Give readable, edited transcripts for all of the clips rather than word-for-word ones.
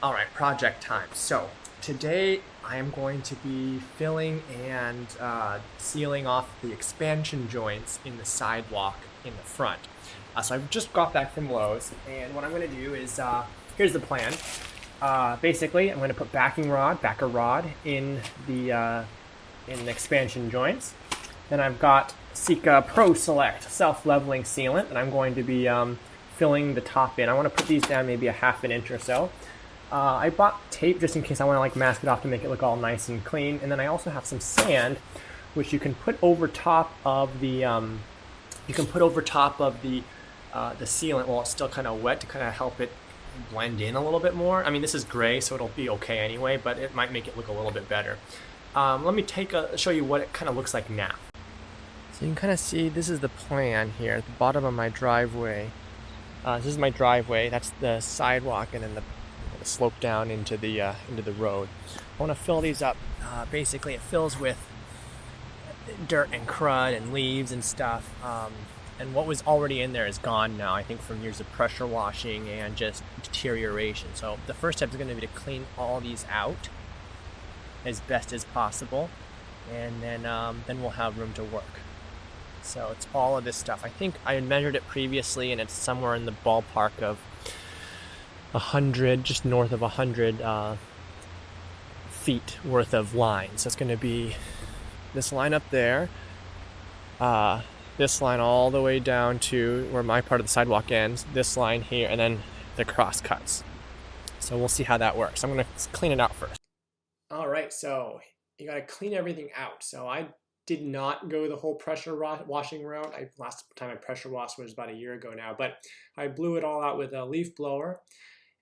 All right, project time. So today I am going to be filling and sealing off the expansion joints in the sidewalk in the front. So I've just got back from Lowe's, and what I'm going to do is, here's the plan. Basically, I'm going to put backer rod in the expansion joints. Then I've got Sika Pro Select self-leveling sealant, and I'm going to be filling the top in. I want to put these down maybe a half an inch or so. I bought tape just in case I want to mask it off to make it look all nice and clean. And then I also have some sand, which you can put over top of the sealant while it's still kind of wet to kind of help it blend in a little bit more. I mean, this is gray, so it'll be okay anyway, but it might make it look a little bit better. Let me show you what it kind of looks like now. So you can kind of see this is the plan here at the bottom of my driveway. This is my driveway. That's the sidewalk, and then the slope down into the road. I want to fill these up. Basically, it fills with dirt and crud and leaves and stuff. And what was already in there is gone now, I think, from years of pressure washing and just deterioration. So the first step is going to be to clean all these out as best as possible, and then we'll have room to work. So it's all of this stuff. I think I had measured it previously, and it's somewhere in the ballpark of 100, just north of 100 feet worth of line. So it's going to be this line up there, this line all the way down to where my part of the sidewalk ends, this line here, and then the cross cuts. So we'll see how that works. I'm going to clean it out first. All right, so you got to clean everything out. So I did not go the whole pressure washing route. Last time I pressure washed was about a year ago now, but I blew it all out with a leaf blower.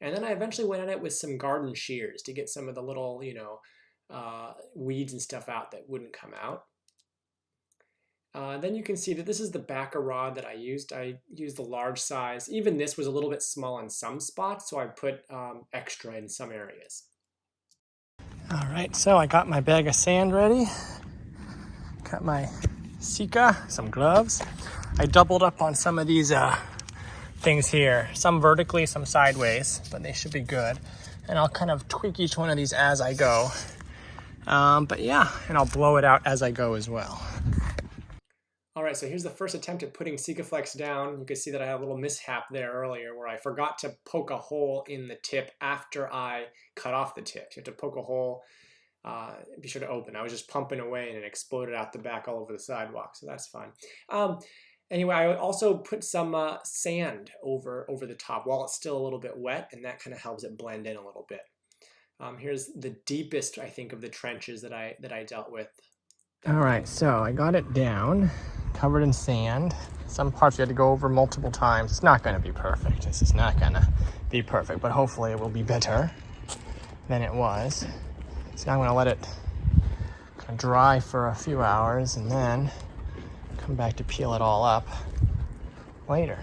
And then I eventually went at it with some garden shears to get some of the little, weeds and stuff out that wouldn't come out. Then you can see that this is the backer rod that I used. I used the large size. Even this was a little bit small in some spots, so I put extra in some areas. All right, so I got my bag of sand ready. Got my Sika, some gloves. I doubled up on some of these things here, some vertically, some sideways, but they should be good. And I'll kind of tweak each one of these as I go. But yeah, and I'll blow it out as I go as well. All right, so here's the first attempt at putting Sikaflex down. You can see that I had a little mishap there earlier where I forgot to poke a hole in the tip after I cut off the tip. You have to poke a hole, be sure to open. I was just pumping away and it exploded out the back all over the sidewalk, so that's fine. Anyway, I would also put some sand over the top while it's still a little bit wet, and that kind of helps it blend in a little bit. Here's the deepest, I think, of the trenches that I dealt with. All right, so I got it down, covered in sand. Some parts you had to go over multiple times. It's not going to be perfect. This is not going to be perfect, but hopefully it will be better than it was. So now I'm going to let it kind of dry for a few hours, and then come back to peel it all up later.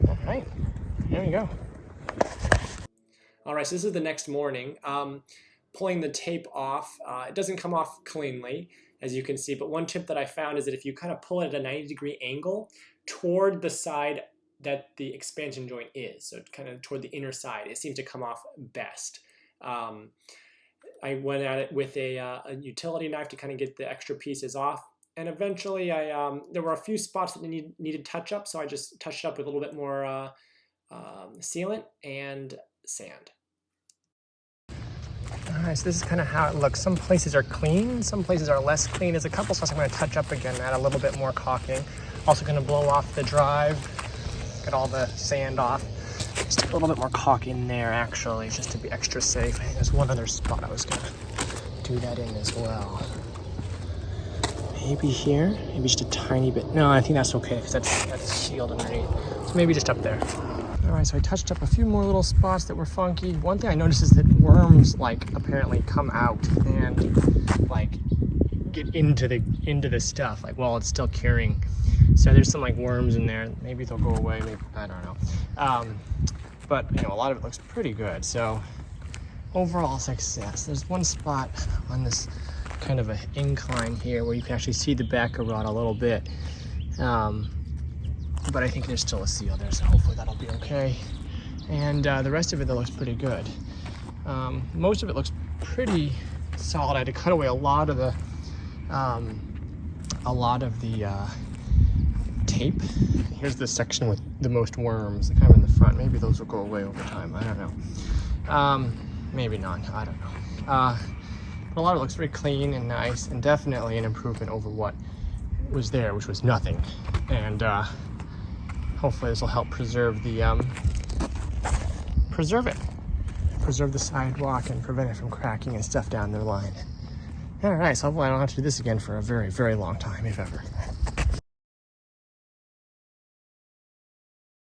All right, there we go. All right, so this is the next morning. Pulling the tape off, it doesn't come off cleanly, as you can see, but one tip that I found is that if you kind of pull it at a 90-degree angle toward the side that the expansion joint is, so kind of toward the inner side, it seems to come off best. I went at it with a utility knife to kind of get the extra pieces off, and eventually there were a few spots that needed touch up, so I just touched up with a little bit more sealant and sand. All right, so this is kind of how it looks. Some places are clean, some places are less clean. There's a couple spots I'm going to touch up again, add a little bit more caulking. Also going to blow off the drive, get all the sand off. Just a little bit more caulking there, actually, just to be extra safe. There's one other spot I was going to do that in as well. Maybe here, maybe just a tiny bit. No, I think that's okay because that's sealed underneath. So maybe just up there. All right, so I touched up a few more little spots that were funky. One thing I noticed is that worms apparently come out and get into the stuff while it's still curing. So there's some worms in there. Maybe they'll go away. Maybe, I don't know. But a lot of it looks pretty good. So overall success. There's one spot on this kind of an incline here where you can actually see the backer rod a little bit. but I think there's still a seal there, so hopefully that'll be okay. And the rest of it, that looks pretty good. Most of it looks pretty solid. I had to cut away a lot of the tape. Here's the section with the most worms, kind of in the front. Maybe those will go away over time. I don't know. Maybe not. I don't know. But a lot of it looks very clean and nice, and definitely an improvement over what was there, which was nothing. And hopefully this will help preserve the preserve the sidewalk and prevent it from cracking and stuff down the line. All right, so hopefully I don't have to do this again for a very, very long time, if ever.